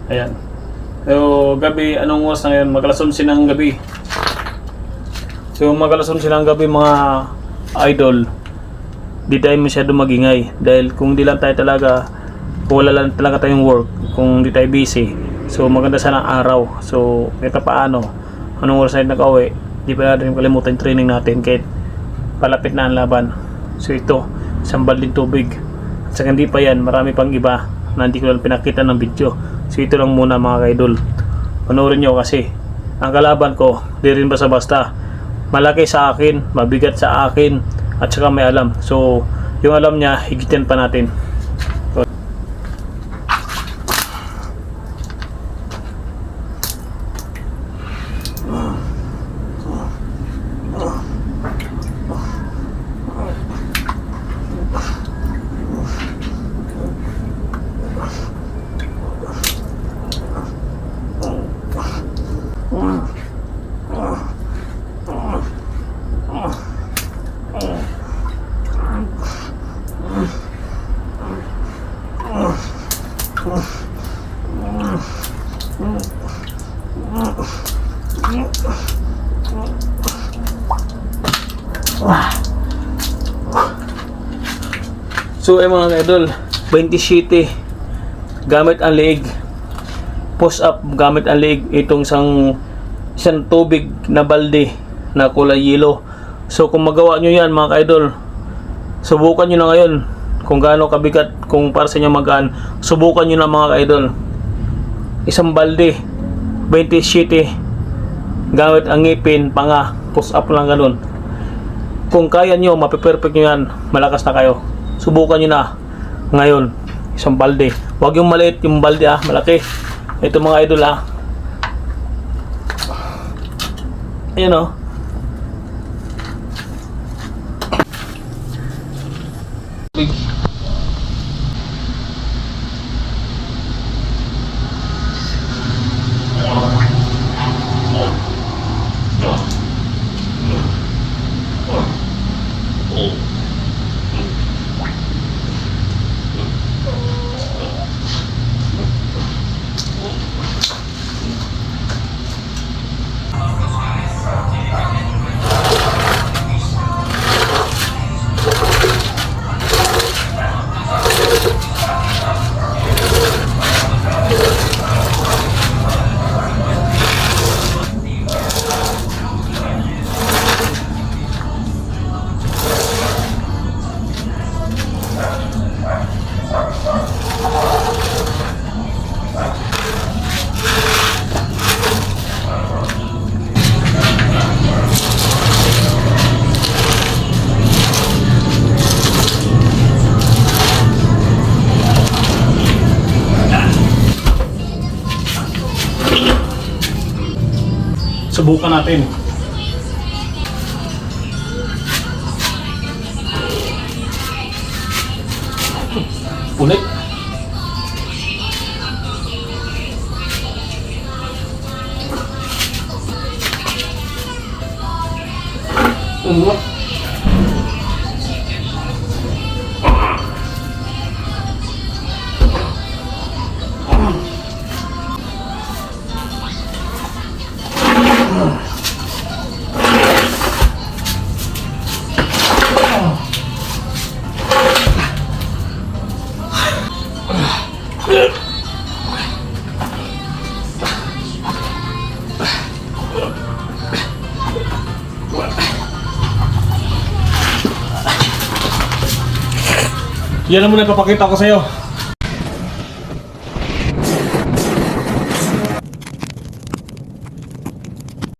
Ayan. So, gabi, anong oras na ngayon? Mag-alas 11 ng gabi. So, mag-alas 11 ng gabi mga idol. Di tayo masyado magingay. Dahil kung di lang tayo talaga, kung wala lang talaga tayong work, kung di tayo busy, so maganda sana ang araw. So, kahit paano, anong oras tayo nag-uwi, di pa natin kalimutan yung training natin kahit palapit na ang laban. So, ito, isang balding tubig. At saka hindi pa yan, marami pang iba na hindi ko lang pinakita ng video. So ito lang muna mga kaidol, panoorin nyo kasi ang kalaban ko di rin basta-basta, malaki sa akin, mabigat sa akin, at saka may alam. So yung alam niya higitin pa natin. So mga idol, 27 gamit ang leeg, push up gamit ang leeg, itong isang tubig na balde na kulay yellow. So kung magawa nyo yan mga idol, subukan nyo na ngayon kung gaano kabigat, kung para sa inyo magaan, subukan nyo na mga idol. Isang balde 27 gamit ang ngipin, panga, push up lang ganun. Kung kaya nyo, mapiperfect nyo yan, malakas na kayo. Subukan nyo na ngayon, isang balde. Huwag yung maliit yung balde malaki. Ito mga idol ayan subukan natin. Ulit. Yan ang muna ipapakita ko sa iyo.